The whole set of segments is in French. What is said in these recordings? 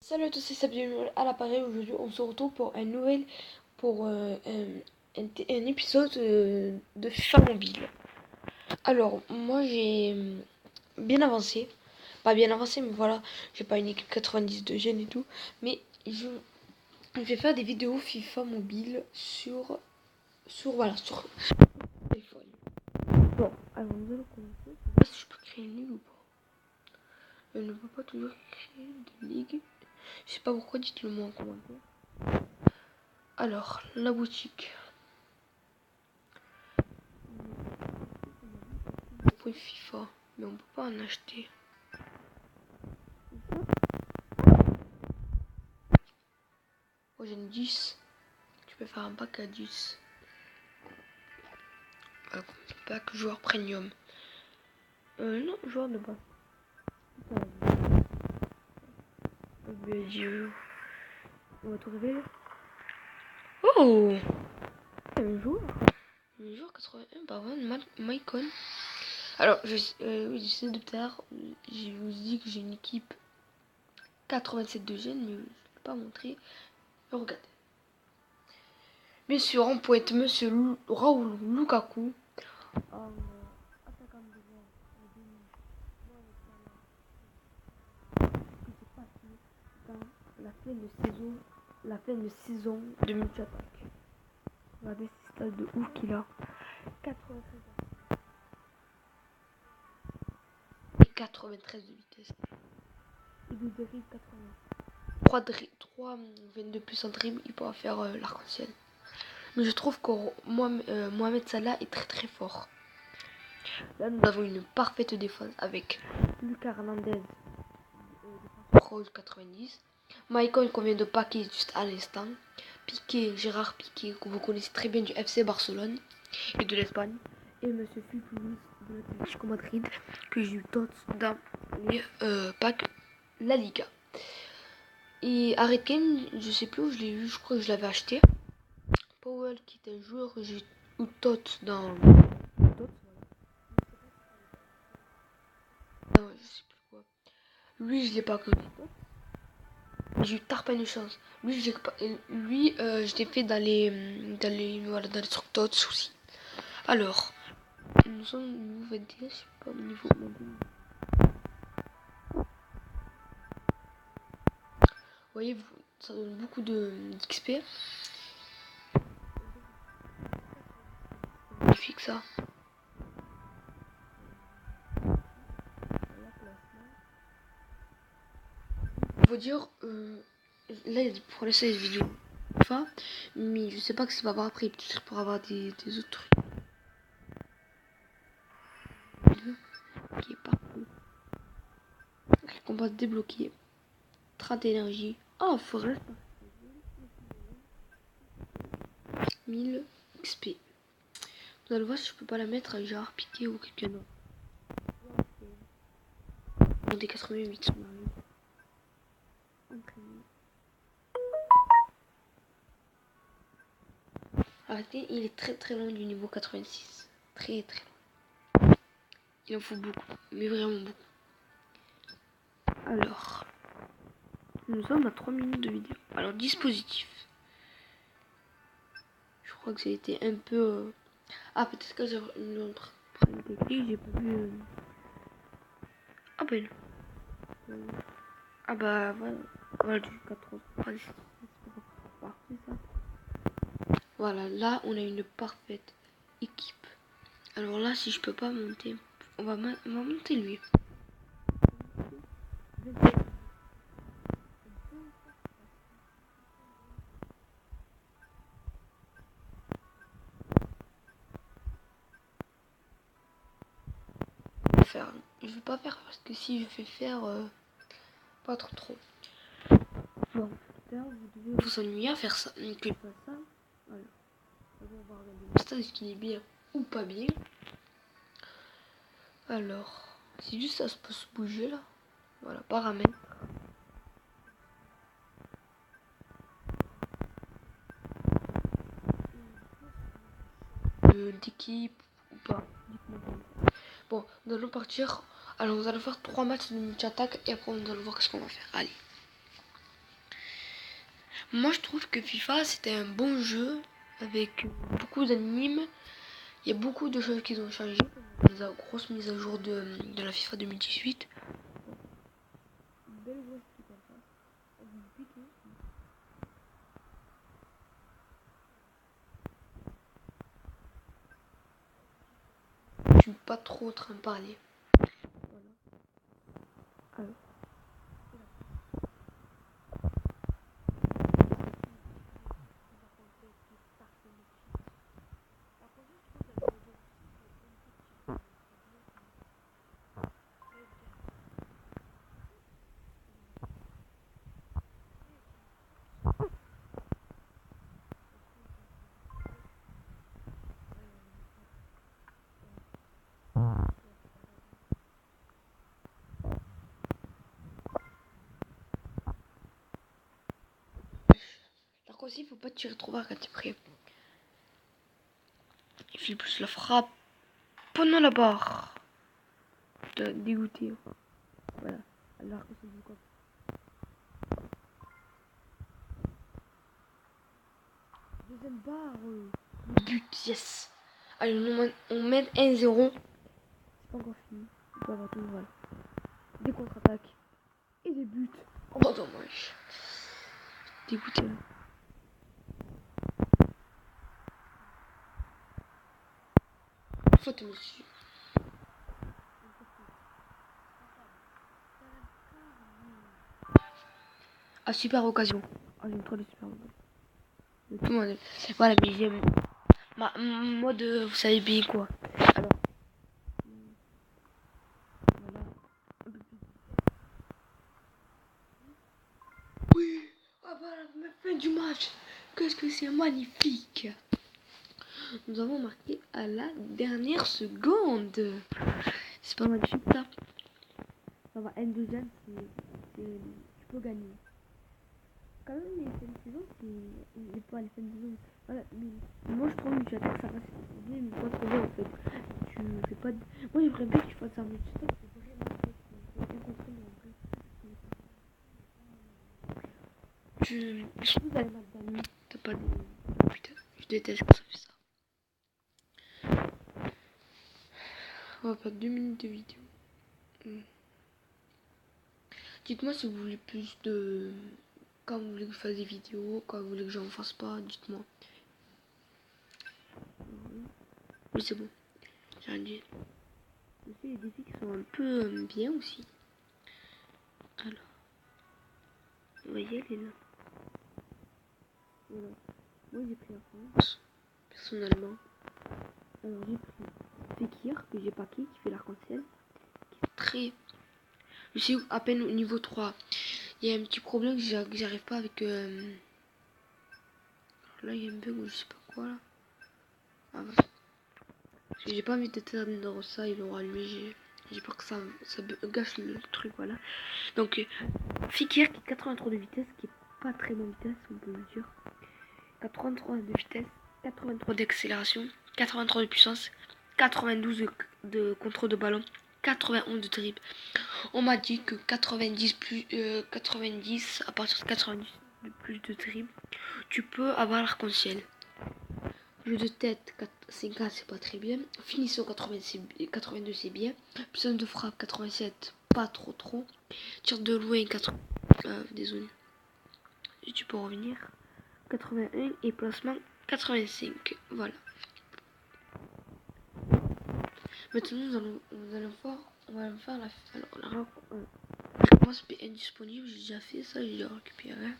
Salut à tous, c'est Sabine à l'appareil. Aujourd'hui, on se retrouve pour un épisode de FIFA Mobile. Alors, moi j'ai bien avancé. Pas bien avancé, mais voilà, j'ai pas une équipe 90 de gènes et tout. Mais je vais faire des vidéos FIFA Mobile sur téléphone. Bon, alors nous allons commencer. Je sais pas si je peux créer une ligue ou pas. Je ne peux pas toujours créer de ligue. Je sais pas pourquoi, dites-le moi en commentaire. Alors, la boutique. Point FIFA, mais on peut pas en acheter. Oh, j'ai une 10. Tu peux faire un pack à 10. Pack joueur premium. Non, joueur de base. Dieu. On va tout révéler. Oh, un joueur. Un joueur 81 par Maicon. Alors, oui, j'essaie de tard. Je vous dis que j'ai une équipe 87 de gènes, mais je ne peux pas montrer. Regardez. Bien sûr, en pointe, monsieur Raoul Lukaku. La pleine saison de multi-attaque. Regardez ce stade de ouf qu'il a. 93 ans. Et 93 de vitesse. Et de dribble 80. 3 22 plus en dribble, il pourra faire l'arc-en-ciel. Mais je trouve que Mohamed Salah est très très fort. Là, nous avons une parfaite défense avec Lucas Hernandez, Rose 90. Maicon qu'on vient de paquer juste à l'instant. Piqué, Gérard Piqué, que vous connaissez très bien du FC Barcelone et de l'Espagne. Et Monsieur Fulfoulis de l'Atlético Madrid, que j'ai eu tous dans les packs La Liga. Et Harry Kane, je sais plus où je l'ai eu, je crois que je l'avais acheté. Powell, qui est un joueur que j'ai eu tous dans. Non, je sais plus quoi. Lui, je l'ai pas connu. J'ai eu tard une chance. Lui, je l'ai fait dans les trucs tots aussi. Alors, nous sommes au niveau 21, je sais pas, au niveau. Vous voyez, ça donne beaucoup d'XP. Magnifique ça. Faut dire, là, pour laisser les vidéos, mais je sais pas que ça va avoir après, peut-être pour avoir des autres trucs. Qui est partout. Combat débloqué. 30 énergie. Oh, forêt. 1000 XP. Vous allez voir si je peux pas la mettre à genre piqué ou quelqu'un d'autre. Des 88. Arrêtez, il est très très loin du niveau 86. Très très loin. Il en faut beaucoup, mais vraiment beaucoup. Alors, nous sommes à 3 minutes de vidéo. Alors, dispositif. Je crois que ça a été un peu. Ah, peut-être que j'ai une autre technique, j'ai pas vu. Ah ben. Ah bah voilà. Voilà du 4. Voilà, là on a une parfaite équipe. Alors là, si je peux pas monter, on va monter lui. Je vais pas faire parce que si je fais faire, pas trop. Bon, vous devez vous ennuyer à faire ça. Donc, ça. Voilà. On va regarder le stade, est-ce qu'il est bien ou pas bien. Alors, c'est juste ça peut se bouger là. Voilà, paramètres. D'équipe ou pas. Bon, nous allons partir. Alors, nous allons faire 3 matchs de multi-attaque et après, nous allons voir ce qu'on va faire. Allez. Moi, je trouve que FIFA, c'était un bon jeu avec beaucoup d'animes. Il y a beaucoup de choses qui ont changé. La grosse mise à jour de la FIFA 2018. Je suis pas trop en train de parler. Voilà. Alors. Par contre, il faut pas tirer trop bas quand tu es prêt. Il fait plus la frappe pendant la barre. Dégoûté. Voilà. Alors que c'est du coup. Deuxième barre. But, yes. Allez, on mène 1-0. C'est pas encore fini. On peut avoir tout, voilà. Des contre-attaques. Et des buts. Oh, dommage. Dégoûté. Faute, monsieur. Ah, super occasion. Ah, j'aime trop les super occasions. Tout le monde. Voilà, mais j'aime. Mode, vous savez bien quoi. Alors. Voilà. Oui. Ah, voilà, la fin du match. Qu'est-ce que c'est magnifique. Nous avons marqué à la dernière seconde. C'est pas magnifique ça. Ça va, N2N, tu peux gagner. Quand même, les fins de saison, c'est pas les fins de saison. Voilà, mais moi je trouve que tu attaques, ça reste bien, mais pas trop bien en fait. Tu fais pas de... Moi j'aimerais bien que tu fasses un match stop, c'est vraiment incontrôlable en vrai. Je trouve que dans les matchs d'amis, t'as pas de... Oh, putain, je déteste quand ça fait ça. On va faire 2 minutes de vidéo. Dites-moi si vous voulez plus de... Quand vous voulez que je fasse des vidéos, quand vous voulez que j'en fasse pas, dites-moi. Oui, c'est bon. J'ai rien dit. Aussi, les défis qui sont un peu bien aussi. Alors, on va y aller là. Voilà. Moi, j'ai pris la France, personnellement. Alors, j'ai pris Fekir, que j'ai pas qui fait l'arc-en-ciel. Qui est très... Je sais à peine au niveau 3. Il y a un petit problème que j'arrive pas avec... Là, il y a un bug ou je sais pas quoi là. Ah, voilà. Parce que j'ai pas envie d'éteindre ça, ils vont rallumer. J'ai peur que ça gâche le truc, voilà. Donc, Fekir qui est 83 de vitesse, qui est pas très bonne vitesse, on peut le dire. 83 de vitesse, 83 d'accélération, 83 de puissance, 92 de contrôle de ballon, 91 de dribble. On m'a dit que 90, à partir de 90 de plus de dribble, tu peux avoir l'arc-en-ciel. Jeu de tête, 5K c'est pas très bien. Finition 82 c'est bien. Puissance de frappe 87, pas trop. Tir de loin 80. Désolé. Et tu peux revenir. 81 et placement 85. Voilà. Maintenant on va faire la récompense PN disponible. J'ai déjà fait ça, j'ai déjà récupéré.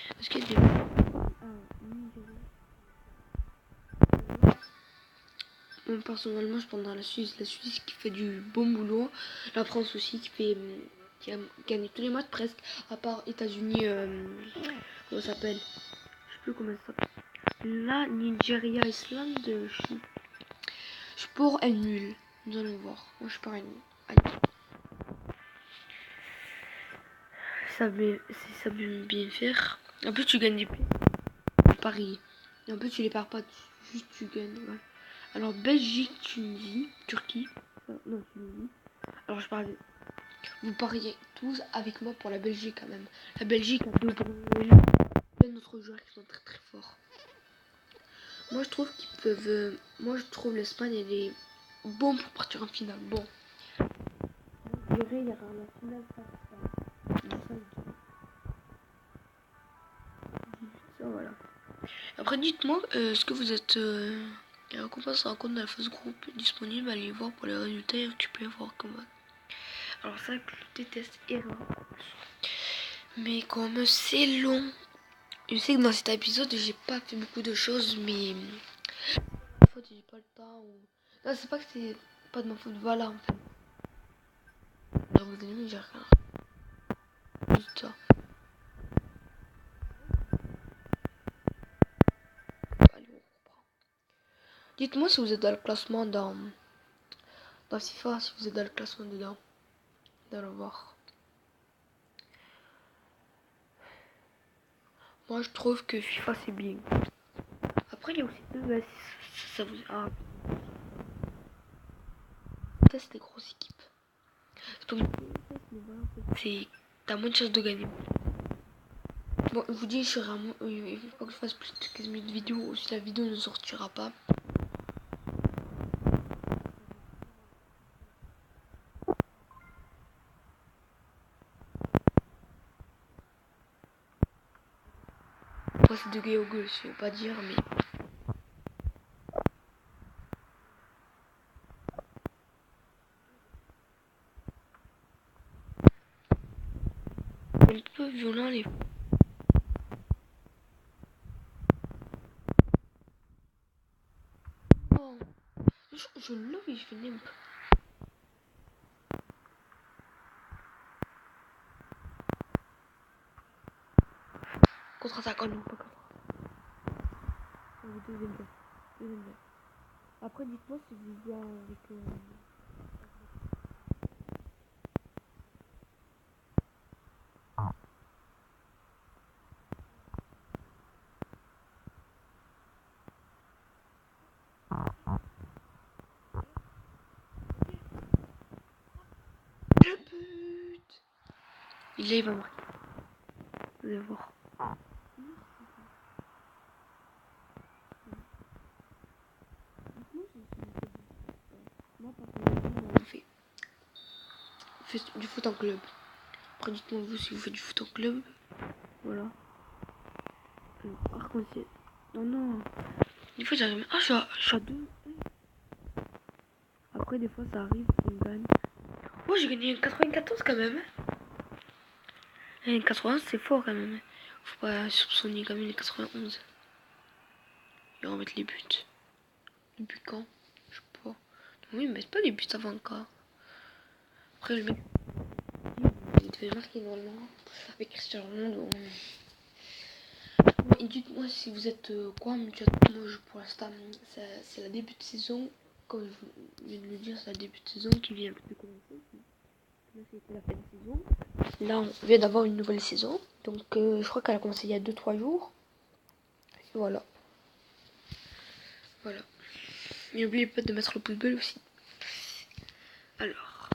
Parce qu'il y a des... Moi, personnellement, je prendrai la Suisse qui fait du bon boulot. La France aussi qui a gagné tous les matchs presque, à part États-Unis. Comment ça s'appelle? Je sais plus comment ça s'appelle. Là, Nigeria, Islande, je suis pour un nul. Nous allons voir. Moi, je suis pour un nul. Allez. Ça veut bien faire. En plus, tu gagnes des prix. Paris. Et en plus, tu les perds pas. Juste, tu gagnes. Voilà. Alors, Belgique, Tunisie, Turquie. Non, Tunisie. Alors, je parle. Vous pariez tous avec moi pour la Belgique quand même. La Belgique a 2 points. d'autres joueurs qui sont très très forts. Moi je trouve qu'ils peuvent. Moi je trouve l'Espagne elle est bon pour partir en finale. Bon. Je dirais il y aura la finale face à voilà. Après dites-moi est-ce que vous êtes comment ça raconte dans la phase groupe disponible, allez voir pour les résultats et récupérer voir comment. Alors ça je déteste erreur. Mais comme c'est long. Je sais que dans cet épisode j'ai pas fait beaucoup de choses mais en fait j'ai pas le temps ou. Non c'est pas que c'est pas de ma faute, voilà en fait. Alors vous allez j'ai rien. Juste ça. Allez on reprend. Dites-moi si vous êtes dans le classement dans FIFA, si vous êtes dans le classement dedans. Dans le voir. Moi je trouve que FIFA c'est bien. Après il y a aussi deux ça vous. Ah. Test les grosses équipes. C'est. T'as moins de chances de gagner. Bon, je vous dis, il faut pas que je fasse plus de 15 minutes de vidéo, si la vidéo ne sortira pas. Après, c'est de gay au gueule, je veux pas dire, mais. Un peu violent, les. Oh. Je l'ai, je n'aime pas. Contre-attaque, oh non, pas contre. Deuxième bien. Deuxième bien. Après, dites-moi si vous jouez avec. Le but. Il va marquer. Vous allez voir. Moi, par contre, on fait du foot en club. Après, dites-moi vous si vous faites du foot en club. Voilà. Arc-en-ciel. Non, non. Des fois, j'arrive. Ah, je suis à 2. Après, des fois, ça arrive, on gagne. Oh, j'ai gagné un 94 quand même. Et 91, c'est fort quand même. Faut pas soupçonner quand même les 91. Et remettre les buts. Les buts quand? Je sais pas. Oui, mais c'est pas les buts avant quand. Après, le mec. Il devait marquer normalement. Avec Cristiano Ronaldo. Et dites-moi si vous êtes quoi, mais moi, pour l'instant, c'est la début de saison. Comme je viens de le dire, c'est la début de saison qui vient de commencer. Là, c'était la fin de saison. Là, on vient d'avoir une nouvelle saison. Donc, je crois qu'elle a commencé il y a 2-3 jours. Et voilà. Voilà. Et n'oubliez pas de mettre le pouce bleu aussi. Alors.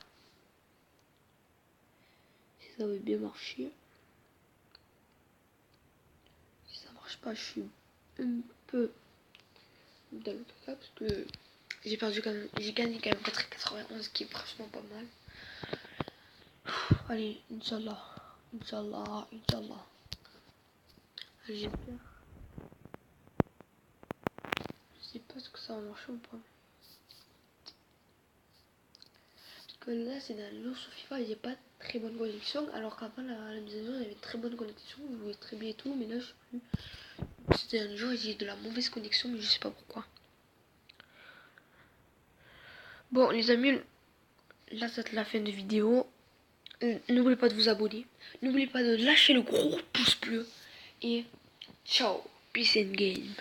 Si ça veut bien marcher. Si ça marche pas, je suis un peu dans le cas parce que j'ai perdu quand même. J'ai gagné quand même 4,91 qui est franchement pas mal. Allez, Inch'Allah. Inch'Allah. Inch'Allah. Allez, j'espère. Je sais pas ce que ça va marcher ou pas. Parce que là, c'est dans l'eau sur FIFA, il n'y a pas très bonne connexion. Alors qu'avant la mise à jour, il y avait très bonne connexion. Je jouais très bien et tout, mais là, je sais plus. C'était un jour, j'ai de la mauvaise connexion, mais je sais pas pourquoi. Bon, les amis, là, c'est la fin de vidéo. N'oubliez pas de vous abonner. N'oubliez pas de lâcher le gros pouce bleu. Et ciao. Peace and game.